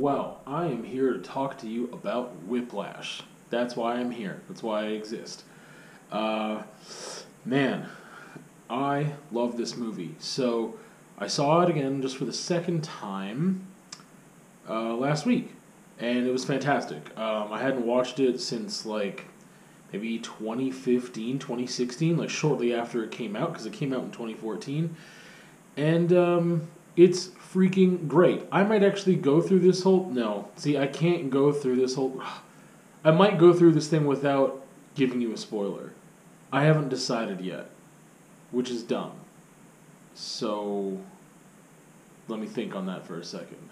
Well, I am here to talk to you about Whiplash. That's why I'm here. That's why I exist. Uh, Man, I love this movie. So, I saw it again just for the second time last week, and it was fantastic. I hadn't watched it since maybe 2015, 2016, like shortly after it came out, because it came out in 2014. And it's freaking great. I might actually go through this whole... No, see, I can't go through this whole... I might go through this thing without giving you a spoiler. I haven't decided yet, which is dumb. So, let me think on that for a second.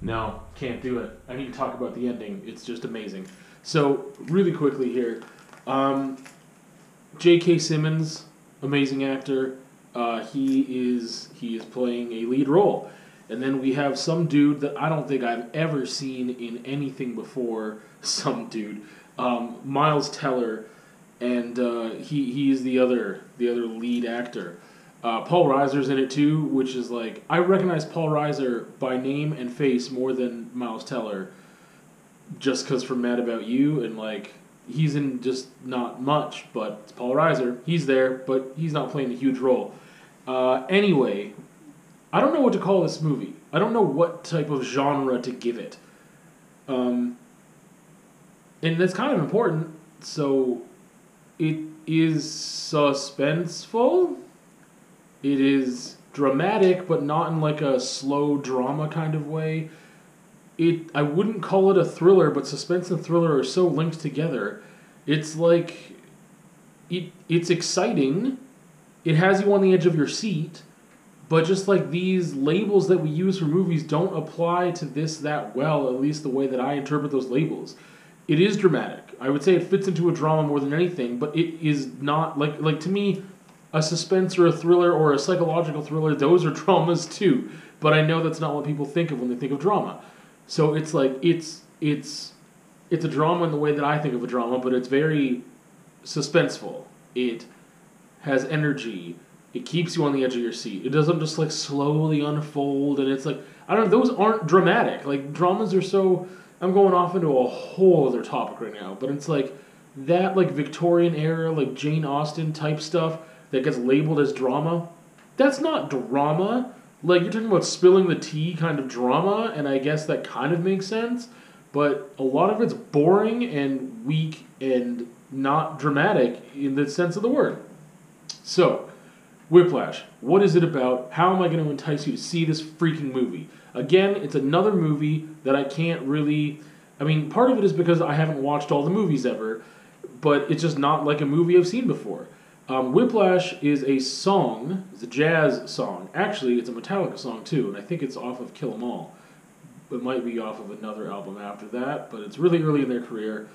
No, can't do it. I need to talk about the ending. It's just amazing. So, really quickly here. J.K. Simmons, amazing actor. He is playing a lead role. And then we have some dude that I don't think I've ever seen in anything before. Some dude. Miles Teller. And he is the other lead actor. Paul Reiser's in it too, which is like... I recognize Paul Reiser by name and face more than Miles Teller. Just because from Mad About You, and he's in just not much, but it's Paul Reiser. He's there, but he's not playing a huge role. Anyway, I don't know what to call this movie. I don't know what type of genre to give it. And that's kind of important. So, it is suspenseful. It is dramatic, but not in a slow drama kind of way. I wouldn't call it a thriller, but suspense and thriller are so linked together. It's it's exciting. It has you on the edge of your seat, but just these labels that we use for movies don't apply to this that well, at least the way that I interpret those labels. It is dramatic. I would say it fits into a drama more than anything, but it is not, to me, a suspense or a thriller or a psychological thriller, those are dramas too, but I know that's not what people think of when they think of drama. So it's a drama in the way that I think of a drama, but it's very suspenseful. It has energy. It keeps you on the edge of your seat. It doesn't just slowly unfold, and it's I don't know, those aren't dramatic. Dramas are so... I'm going off into a whole other topic right now, but it's that Victorian era, Jane Austen type stuff that gets labeled as drama. That's not drama. You're talking about spilling the tea kind of drama, and I guess that kind of makes sense, but a lot of it's boring and weak and not dramatic in the sense of the word. So, Whiplash. What is it about? How am I going to entice you to see this freaking movie? Again, it's another movie that I can't really... I mean, part of it is because I haven't watched all the movies ever, but it's just not like a movie I've seen before. Whiplash is a song. It's a jazz song. Actually, it's a Metallica song too, and I think it's off of Kill 'Em All. It might be off of another album after that, but it's really early in their career.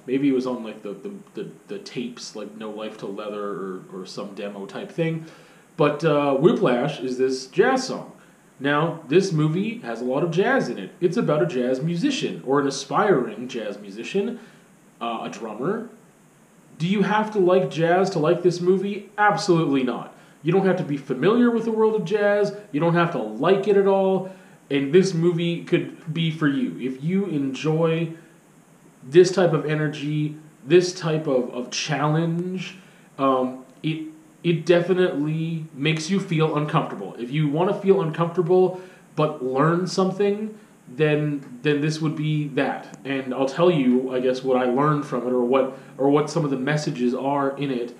Maybe it was on the tapes, No Life Till Leather or some demo type thing. But Whiplash is this jazz song. Now, this movie has a lot of jazz in it. It's about a jazz musician, or an aspiring jazz musician, a drummer. Do you have to like jazz to like this movie? Absolutely not. You don't have to be familiar with the world of jazz. You don't have to like it at all. And this movie could be for you. If you enjoy this type of energy, this type of challenge, it definitely makes you feel uncomfortable. If you want to feel uncomfortable but learn something, then this would be that. And I'll tell you, I guess, what I learned from it, or what some of the messages are in it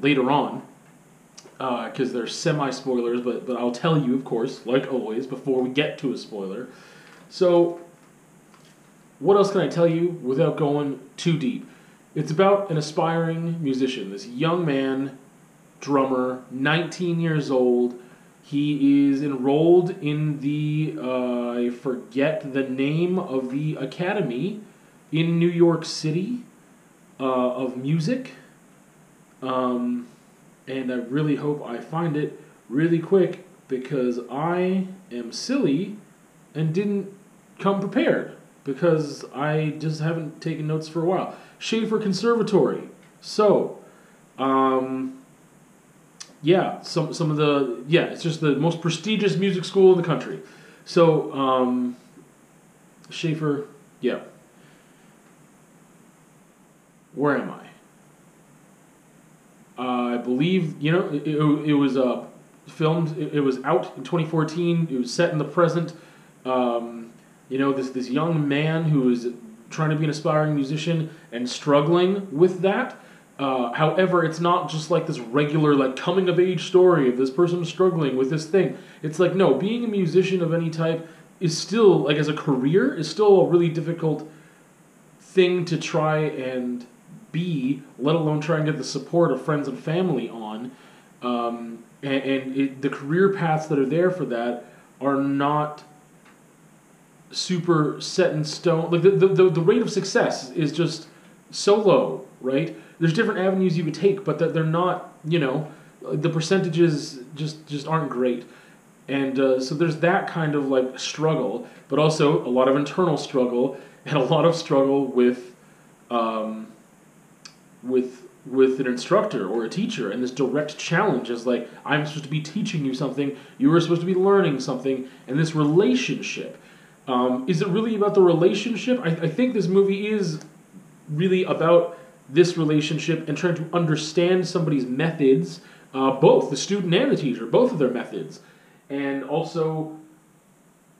later on, because they're semi-spoilers, but I'll tell you, of course, like always, before we get to a spoiler. So, what else can I tell you without going too deep? It's about an aspiring musician, this young man, drummer, 19 years old. He is enrolled in the, I forget the name of the academy in New York City of music. And I really hope I find it really quick, because I am silly and didn't come prepared, because I just haven't taken notes for a while. Schaefer Conservatory. So, yeah, some of the, it's just the most prestigious music school in the country. So, Schaefer, yeah. Where am I? I believe, it was filmed, it was out in 2014, it was set in the present. This young man who is trying to be an aspiring musician and struggling with that. However, it's not just like this regular like coming of age story of this person struggling with this thing. It's like, no, being a musician of any type is still, like, as a career, is still a really difficult thing to try and be, let alone try and get the support of friends and family on. The career paths that are there for that are not super set in stone. Like, the rate of success is just so low, right? There's different avenues you could take, but that they're not, the percentages just aren't great. And so there's that kind of like struggle, but also a lot of internal struggle and a lot of struggle with an instructor or a teacher, and this direct challenge is like, I'm supposed to be teaching you something, you are supposed to be learning something, and this relationship. Is it really about the relationship? I think this movie is really about this relationship and trying to understand somebody's methods, both the student and the teacher, both of their methods. And also,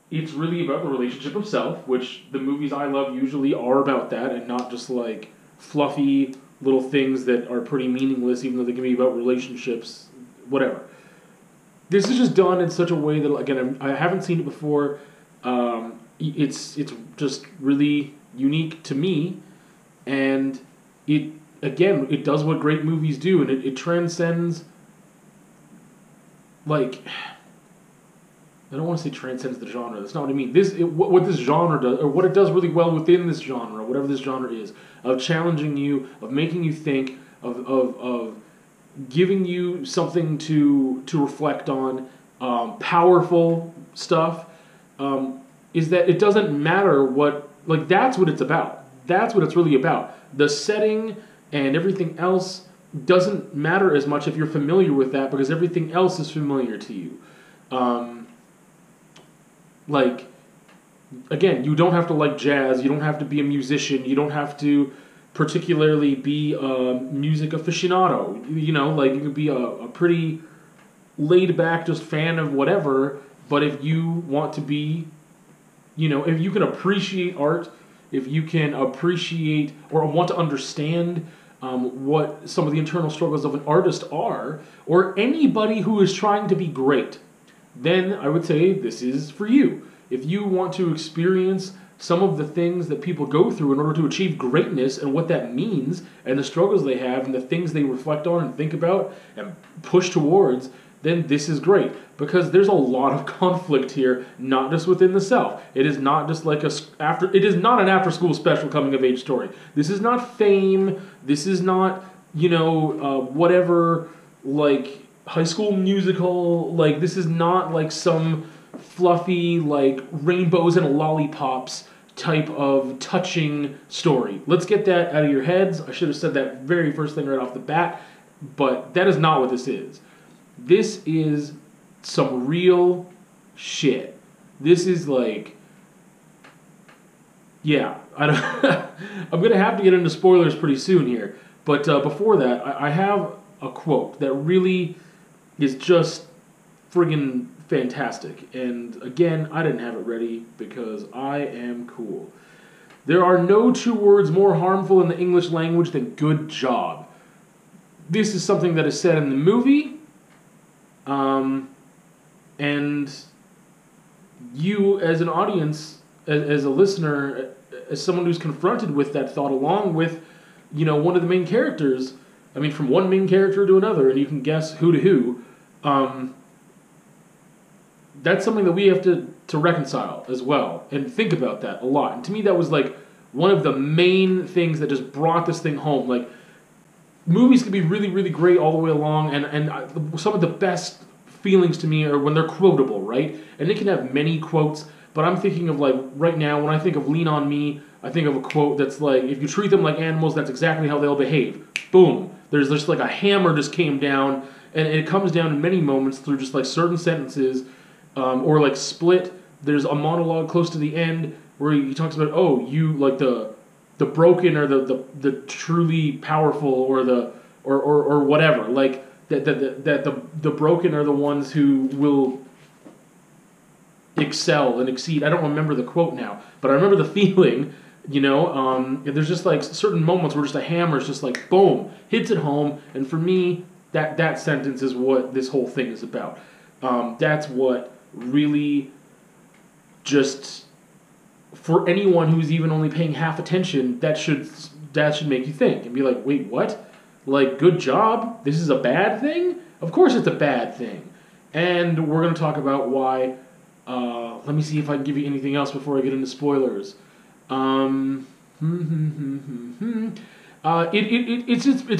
it's really about the relationship of self, which the movies I love usually are about that, and not just like fluffy little things that are pretty meaningless, even though they can be about relationships, whatever. This is just done in such a way that, again, I haven't seen it before. It's just really unique to me, and it does what great movies do, and it transcends, like, I don't want to say transcends the genre. That's not what I mean. What this genre does, or what it does really well within this genre, whatever this genre is, of challenging you, of making you think, of giving you something to reflect on, powerful stuff, is that it doesn't matter what, like, that's what it's about. That's what it's really about. The setting and everything else doesn't matter as much if you're familiar with that, because everything else is familiar to you. Like, again, you don't have to like jazz, you don't have to be a musician, you don't have to particularly be a music aficionado. Like, you could be a pretty laid back just fan of whatever, but if you want to be, if you can appreciate art, if you can appreciate or want to understand what some of the internal struggles of an artist are, or anybody who is trying to be great, then I would say this is for you. If you want to experience some of the things that people go through in order to achieve greatness and what that means, and the struggles they have and the things they reflect on and think about and push towards, then this is great. Because there's a lot of conflict here, not just within the self. It is not just like it is not an after-school special coming-of-age story. This is not Fame. This is not, whatever, like, High School Musical. Like, this is not like some fluffy, like, rainbows and lollipops type of touching story. Let's get that out of your heads. I should have said that very first thing right off the bat, but that is not what this is. This is some real shit. This is like, yeah, I'm gonna have to get into spoilers pretty soon here, but before that, I have a quote that really is just friggin' fantastic, and again, I didn't have it ready because I am cool. There are no two words more harmful in the English language than good job. This is something that is said in the movie, and you as an audience, as a listener, as someone who's confronted with that thought along with, one of the main characters, I mean, from one main character to another, and you can guess who to who, that's something that we have to reconcile as well, and think about that a lot. And to me, that was like one of the main things that just brought this thing home. Like, movies can be really, really great all the way along, and some of the best feelings to me are when they're quotable, right? And they can have many quotes, but I'm thinking of, like, right now, when I think of Lean On Me, I think of a quote that's like, if you treat them like animals, that's exactly how they'll behave. Boom. There's just like a hammer just came down, and it comes down in many moments through just like certain sentences, or like Split, there's a monologue close to the end where he talks about, oh, you like the broken or the truly powerful or whatever, like that the broken are the ones who will excel and exceed. I don't remember the quote now, but I remember the feeling. There's just like certain moments where just a hammer is just like boom, hits it home, and for me, that sentence is what this whole thing is about. That's what really just, for anyone who's even only paying half attention, that should make you think and be like, wait, what? Like, good job? This is a bad thing? Of course it's a bad thing. And we're going to talk about why. Let me see if I can give you anything else before I get into spoilers. It's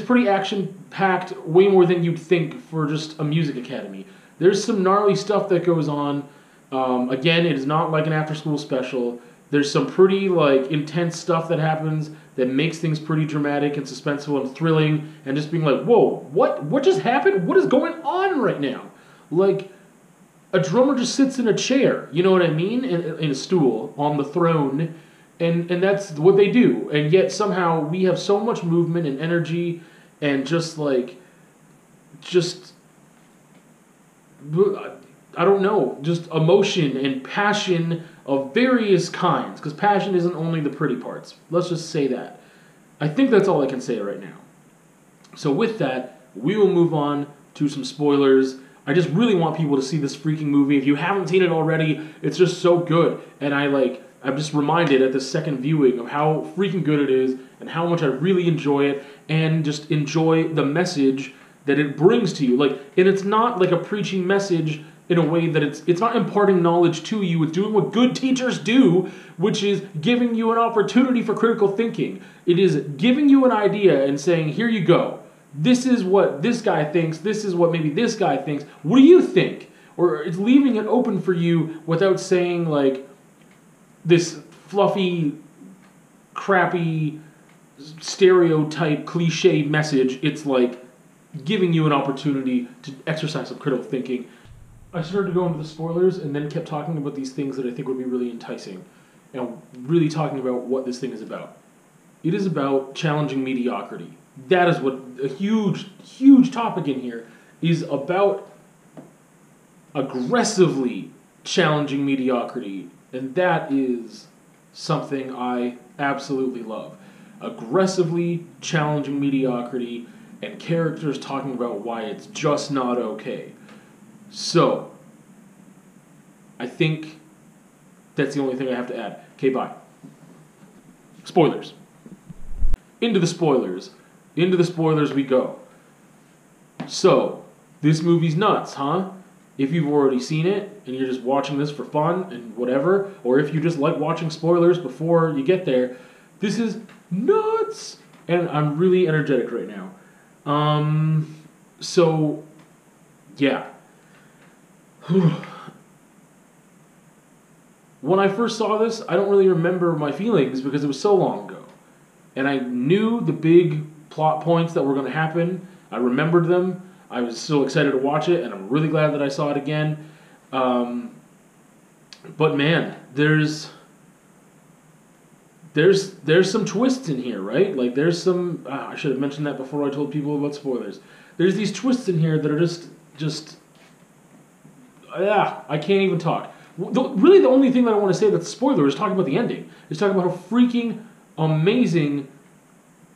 pretty action-packed, way more than you'd think for just a music academy. There's some gnarly stuff that goes on. Again, it is not like an after-school special. There's some pretty like intense stuff that happens that makes things pretty dramatic and suspenseful and thrilling, and just being like, whoa, what just happened? What is going on right now? Like, a drummer just sits in a chair, you know what I mean? In a stool, on the throne, and that's what they do. And yet somehow we have so much movement and energy and just I don't know, just emotion and passion of various kinds. Because passion isn't only the pretty parts. Let's just say that. I think that's all I can say right now. So with that, we will move on to some spoilers. I just really want people to see this freaking movie. If you haven't seen it already, it's just so good. And I'm just reminded at the second viewing of how freaking good it is and how much I really enjoy it and just enjoy the message that it brings to you. And it's not like a preaching message in a way that it's not imparting knowledge to you. It's doing what good teachers do, which is giving you an opportunity for critical thinking. It is giving you an idea and saying, here you go. This is what this guy thinks. This is what maybe this guy thinks. What do you think? Or it's leaving it open for you without saying like this fluffy, crappy, stereotype, cliche message. It's like giving you an opportunity to exercise some critical thinking. I started to go into the spoilers and then kept talking about these things that I think would be really enticing and really talking about what this thing is about. It is about challenging mediocrity. That is what a huge, huge topic in here is about, aggressively challenging mediocrity. And that is something I absolutely love. Aggressively challenging mediocrity and characters talking about why it's just not okay. So, I think that's the only thing I have to add. Okay, bye. Spoilers. Into the spoilers. Into the spoilers we go. So, this movie's nuts, huh? If you've already seen it and you're just watching this for fun and whatever, or if you just like watching spoilers before you get there, this is nuts! And I'm really energetic right now. So, yeah. When I first saw this, I don't really remember my feelings because it was so long ago. And I knew the big plot points that were going to happen. I remembered them. I was so excited to watch it, and I'm really glad that I saw it again. But man, there's some twists in here, right? Like there's some. I should have mentioned that before I told people about spoilers. There's these twists in here that are just. I can't even talk. Really, the only thing that I want to say that's a spoiler is talking about the ending. Is talking about how freaking amazing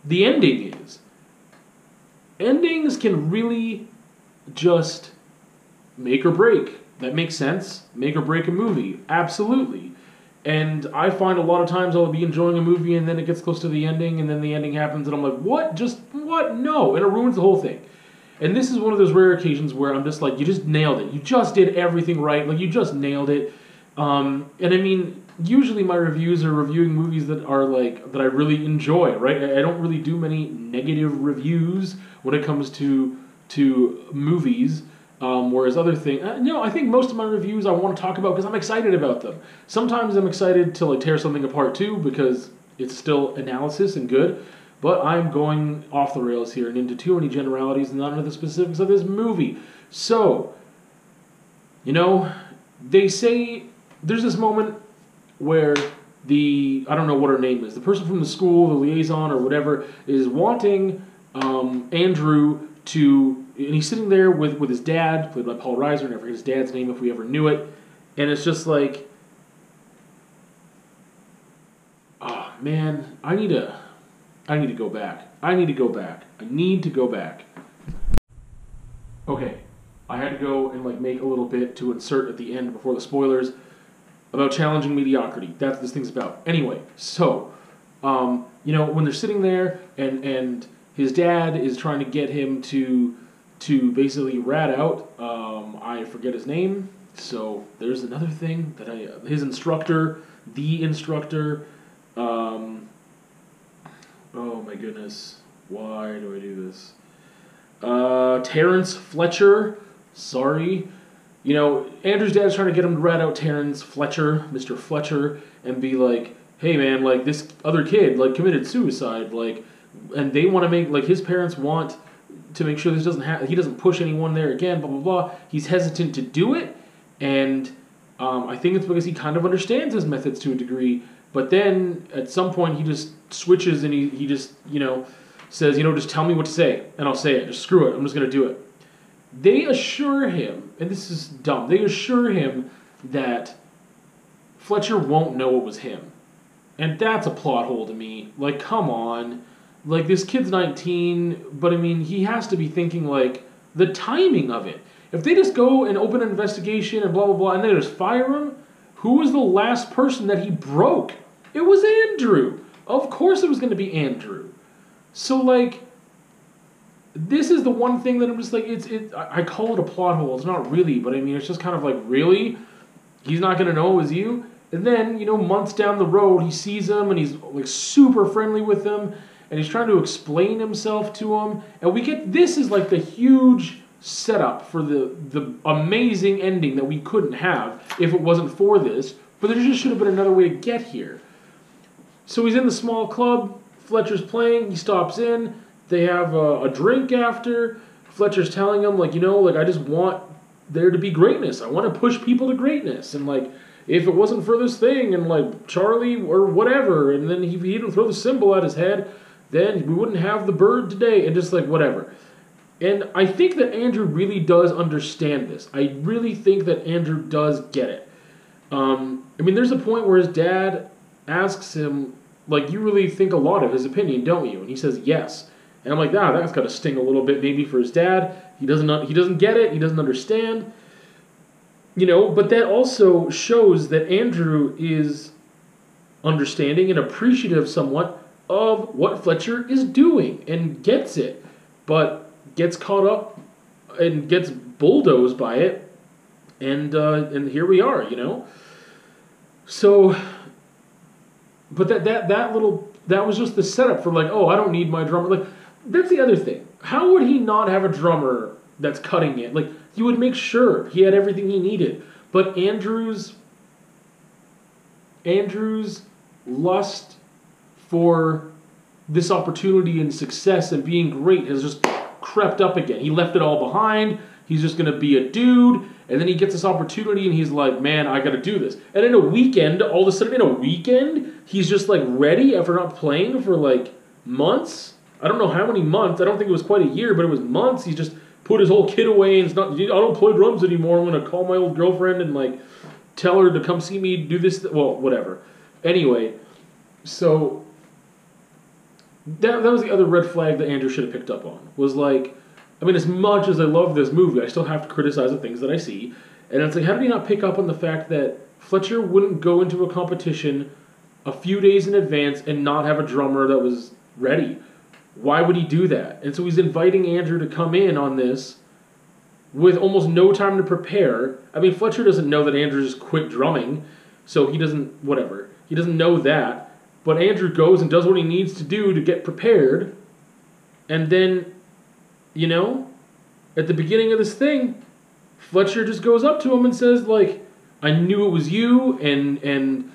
the ending is. Endings can really just make or break. That makes sense. Make or break a movie. Absolutely. And I find a lot of times I'll be enjoying a movie and then it gets close to the ending and then the ending happens and I'm like, what? Just what? No. And it ruins the whole thing. And this is one of those rare occasions where I'm just like, you just nailed it. You just did everything right. Like, you just nailed it. And I mean, usually my reviews are reviewing movies that are like, that I really enjoy, right? I don't really do many negative reviews when it comes to movies. Whereas other things, I think most of my reviews I want to talk about because I'm excited about them. Sometimes I'm excited to like tear something apart too because it's still analysis and good. But I'm going off the rails here and into too many generalities and not into the specifics of this movie. So, they say there's this moment where I don't know what her name is, the person from the school, the liaison or whatever, is wanting Andrew to, and he's sitting there with his dad, played by Paul Reiser, and I forget his dad's name if we ever knew it, and it's just like, oh man, I need to go back. I need to go back. Okay, I had to go and like make a little bit to insert at the end before the spoilers about Challenging Mediocrity. That's what this thing's about. Anyway, so, when they're sitting there and his dad is trying to get him to basically rat out, I forget his name, so there's another thing that his instructor, oh my goodness, why do I do this? Terrence Fletcher, sorry. Andrew's dad's trying to get him to rat out Terrence Fletcher, Mr. Fletcher, and be like, hey man, like this other kid, like committed suicide, like, and they want to make, like his parents want to make sure this he doesn't push anyone there again, blah, blah, blah. He's hesitant to do it, and I think it's because he kind of understands his methods to a degree, but then at some point he just switches and he just, says, just tell me what to say, and I'll say it, just screw it, I'm just going to do it. They assure him, and this is dumb, they assure him that Fletcher won't know it was him. And that's a plot hole to me. Like, come on. Like, this kid's 19, but I mean, he has to be thinking, like, the timing of it. If they just go and open an investigation and blah, blah, blah, and they just fire him, who was the last person that he broke? It was Andrew. Of course it was going to be Andrew. So, like, this is the one thing that I'm just like, I call it a plot hole. It's not really, but I mean, it's just kind of like, really? He's not going to know it was you? And then, months down the road, he sees him, and he's, like, super friendly with him, and he's trying to explain himself to him, and this is, like, the huge setup for the amazing ending that we couldn't have if it wasn't for this, but there just should have been another way to get here. So he's in the small club, Fletcher's playing, he stops in, they have a drink after, Fletcher's telling him, like, I just want there to be greatness, I want to push people to greatness, and, like, if it wasn't for this thing, and, like, Charlie or whatever, and then he didn't throw the symbol at his head, then we wouldn't have the bird today, and just, like, whatever. And I think that Andrew really does understand this. I really think that Andrew does get it. There's a point where his dad asks him, like, you really think a lot of his opinion, don't you? And he says, yes. And I'm like, that's got to sting a little bit maybe for his dad. He doesn't get it. He doesn't understand. But that also shows that Andrew is understanding and appreciative somewhat of what Fletcher is doing and gets it, but gets caught up and gets bulldozed by it, and here we are, So, but that was just the setup for, like, oh, I don't need my drummer. Like, that's the other thing. How would he not have a drummer that's cutting it? Like, you would make sure he had everything he needed. But Andrew's lust for this opportunity and success and being great has just crept up again. He left it all behind. He's just going to be a dude. And then he gets this opportunity and he's like, man, I got to do this. And in a weekend, all of a sudden, he's just, like, ready after not playing for, like, months. I don't know how many months. I don't think it was quite a year, but it was months. He's just put his whole kit away, and it's not, I don't play drums anymore. I'm going to call my old girlfriend and, like, tell her to come see me do this. Well, whatever. Anyway, so that was the other red flag that Andrew should have picked up on. Was like, as much as I love this movie, I still have to criticize the things that I see. And it's like, how did he not pick up on the fact that Fletcher wouldn't go into a competition a few days in advance and not have a drummer that was ready? Why would he do that? And so he's inviting Andrew to come in on this with almost no time to prepare. Fletcher doesn't know that Andrew just quit drumming, so he doesn't know that. But Andrew goes and does what he needs to do to get prepared. And then, at the beginning of this thing, Fletcher just goes up to him and says, like, I knew it was you, and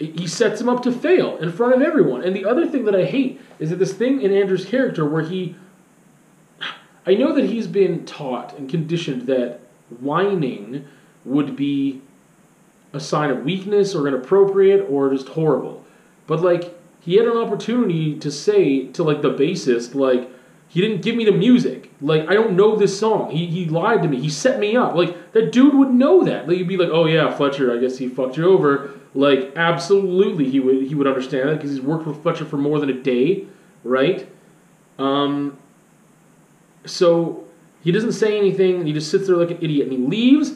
he sets him up to fail in front of everyone. And the other thing that I hate is that this thing in Andrew's character where I know that he's been taught and conditioned that whining would be a sign of weakness or inappropriate or just horrible. But like, he had an opportunity to say to like the bassist, like, he didn't give me the music. Like, I don't know this song. He lied to me. He set me up. Like, that dude would know that. Like, you'd be like, oh yeah, Fletcher, I guess he fucked you over. Like, absolutely he would understand that because he's worked with Fletcher for more than a day, right? So he doesn't say anything. He just sits there like an idiot, and he leaves.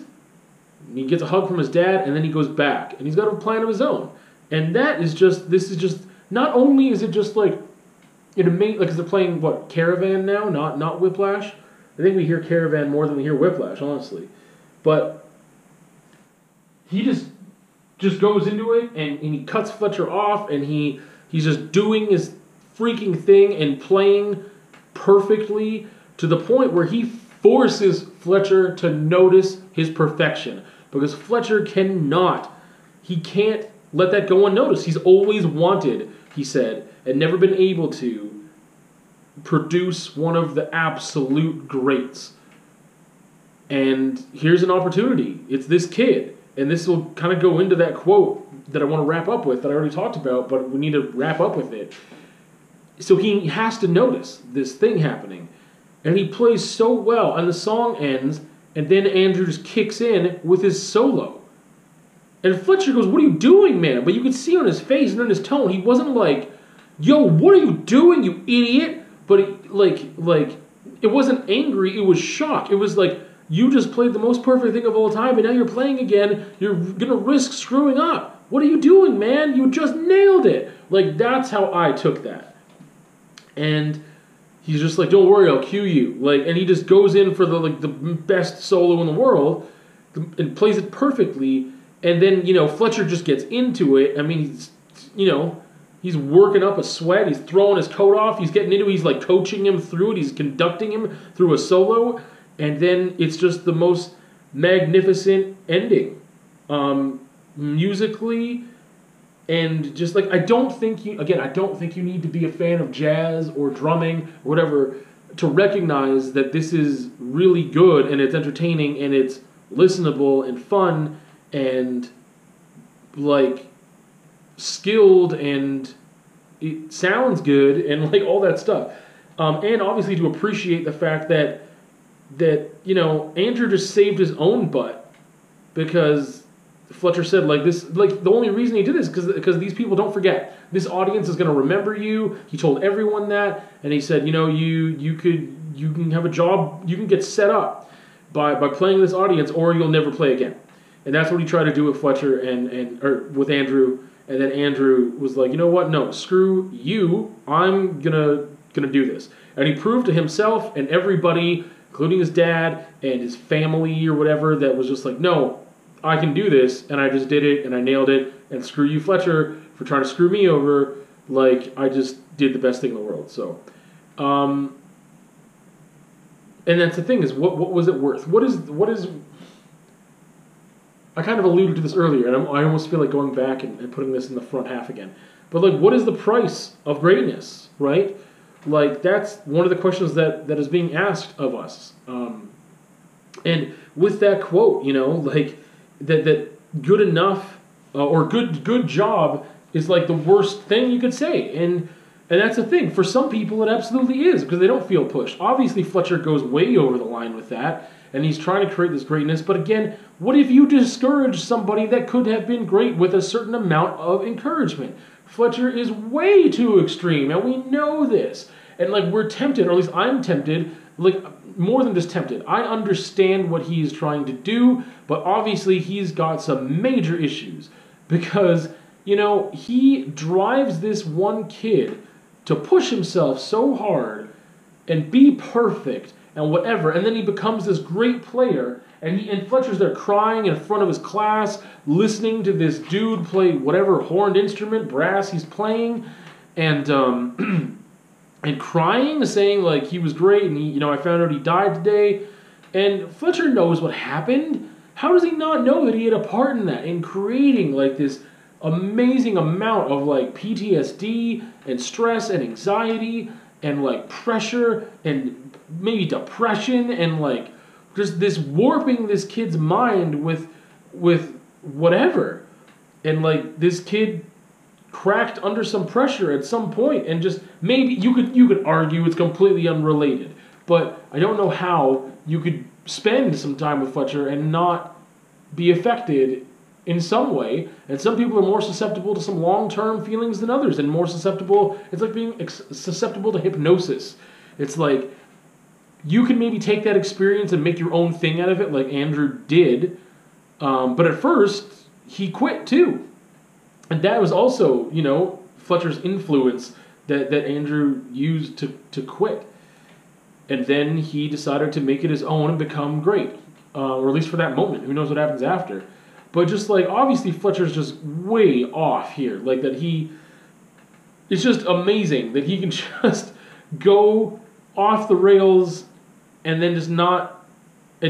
And he gets a hug from his dad, and then he goes back, and he's got a plan of his own. And this is just. Not only is it just like, like, because they're playing what, Caravan now, not Whiplash. I think we hear Caravan more than we hear Whiplash, honestly. But he just goes into it, and he cuts Fletcher off, and he's just doing his freaking thing and playing perfectly to the point where he forces Fletcher to notice his perfection. Because Fletcher he can't let that go unnoticed. He's always wanted, he said, and never been able to produce one of the absolute greats. And here's an opportunity. It's this kid. And this will kind of go into that quote that I want to wrap up with that I already talked about, but we need to wrap up with it. So he has to notice this thing happening. And he plays so well, and the song ends, and then Andrew just kicks in with his solo. And Fletcher goes, what are you doing, man? But you could see on his face and on his tone, he wasn't like, yo, what are you doing, you idiot? But it wasn't angry, it was shock. It was like, you just played the most perfect thing of all time, and now you're playing again, you're going to risk screwing up. What are you doing, man? You just nailed it. Like, that's how I took that. And he's just like, don't worry, I'll cue you. Like, and he just goes in for the best solo in the world and plays it perfectly. And then, Fletcher just gets into it. I mean, he's working up a sweat. He's throwing his coat off. He's getting into it. He's, like, coaching him through it. He's conducting him through a solo. And then it's just the most magnificent ending. Musically, and just, like, I don't think you need to be a fan of jazz or drumming or whatever to recognize that this is really good and it's entertaining and it's listenable and fun and, like, skilled, and it sounds good, and, like, all that stuff. And obviously to appreciate the fact that Andrew just saved his own butt, because Fletcher said, like, this, like, the only reason he did this is because these people don't forget. This audience is going to remember you. He told everyone that, and he said, you can have a job, you can get set up by playing this audience, or you'll never play again. And that's what he tried to do with Fletcher or with Andrew. And then Andrew was like, you know what? No, screw you. I'm gonna do this. And he proved to himself and everybody, including his dad and his family or whatever, that was just like, no, I can do this, and I just did it, and I nailed it. And screw you, Fletcher, for trying to screw me over. Like, I just did the best thing in the world. So, and that's the thing, is what was it worth? What is I kind of alluded to this earlier, and I almost feel like going back and putting this in the front half again. But, like, what is the price of greatness, right? Like, that's one of the questions that is being asked of us. And with that quote, like, that good enough or good job is, like, the worst thing you could say. And that's the thing. For some people, it absolutely is, because they don't feel pushed. Obviously, Fletcher goes way over the line with that, and he's trying to create this greatness. But again, what if you discourage somebody that could have been great with a certain amount of encouragement? Fletcher is way too extreme, and we know this. And, like, we're tempted, or at least I'm tempted, like, more than just tempted. I understand what he is trying to do, but obviously he's got some major issues. Because, he drives this one kid to push himself so hard and be perfect and whatever, and then he becomes this great player, and Fletcher's there crying in front of his class, listening to this dude play whatever horned instrument, brass he's playing, and and crying, saying, like, he was great, and I found out he died today, and Fletcher knows what happened. How does he not know that he had a part in that, in creating, like, this amazing amount of, like, PTSD and stress and anxiety and, like, pressure and maybe depression and, like, just this warping this kid's mind with whatever. And like this kid cracked under some pressure at some point, and just maybe you could argue it's completely unrelated, but I don't know how you could spend some time with Fletcher and not be affected in some way. And some people are more susceptible to some long-term feelings than others, and more susceptible. It's like being susceptible to hypnosis. It's like you can maybe take that experience and make your own thing out of it, like Andrew did. But at first, he quit too. And that was also, Fletcher's influence that Andrew used to quit. And then he decided to make it his own and become great. Or at least for that moment. Who knows what happens after. But just like, obviously Fletcher's just way off here. Like that it's just amazing that he can just go off the rails and then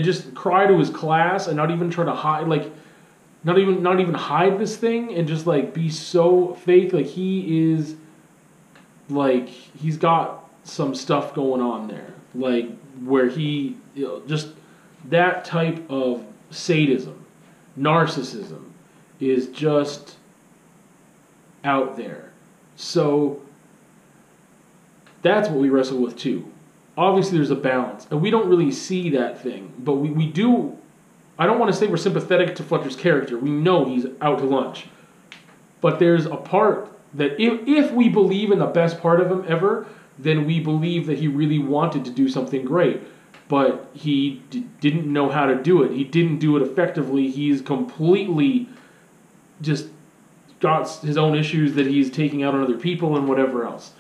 just cry to his class and not even try to hide, like, not even hide this thing, and just like be so fake. Like he is, like, he's got some stuff going on there, like where he, just that type of sadism, narcissism is just out there. So that's what we wrestle with too. Obviously there's a balance, and we don't really see that thing, but we do. I don't want to say we're sympathetic to Fletcher's character. We know he's out to lunch. But there's a part that if we believe in the best part of him ever, then we believe that he really wanted to do something great. But he didn't know how to do it. He didn't do it effectively. He's completely just got his own issues that he's taking out on other people and whatever else.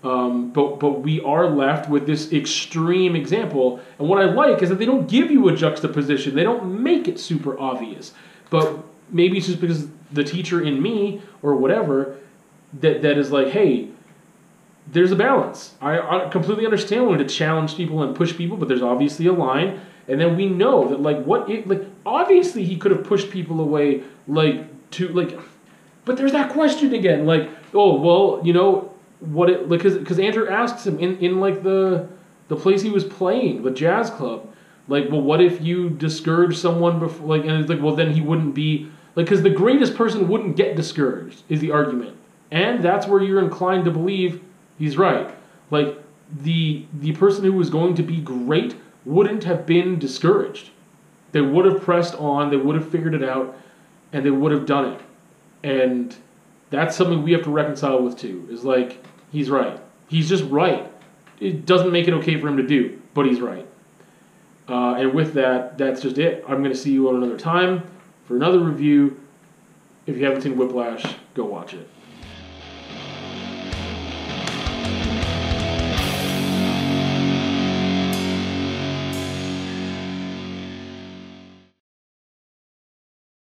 But we are left with this extreme example, and what I like is that they don't give you a juxtaposition. They don't make it super obvious. But maybe it's just because the teacher in me or whatever that is like, hey, there's a balance. I completely understand wanting to challenge people and push people, but there's obviously a line. And then we know that obviously he could have pushed people away but there's that question again, like, oh well, because Andrew asks him in like the place he was playing, the jazz club, like, well, what if you discourage someone before, like, and it's like, well, then he wouldn't be, like, because the greatest person wouldn't get discouraged is the argument, and that's where you're inclined to believe he's right. Like the person who was going to be great wouldn't have been discouraged. They would have pressed on, they would have figured it out, and they would have done it. And that's something we have to reconcile with too, is like, he's right. He's just right. It doesn't make it okay for him to do, but he's right. And with that, that's just it. I'm going to see you on another time for another review. If you haven't seen Whiplash, go watch it.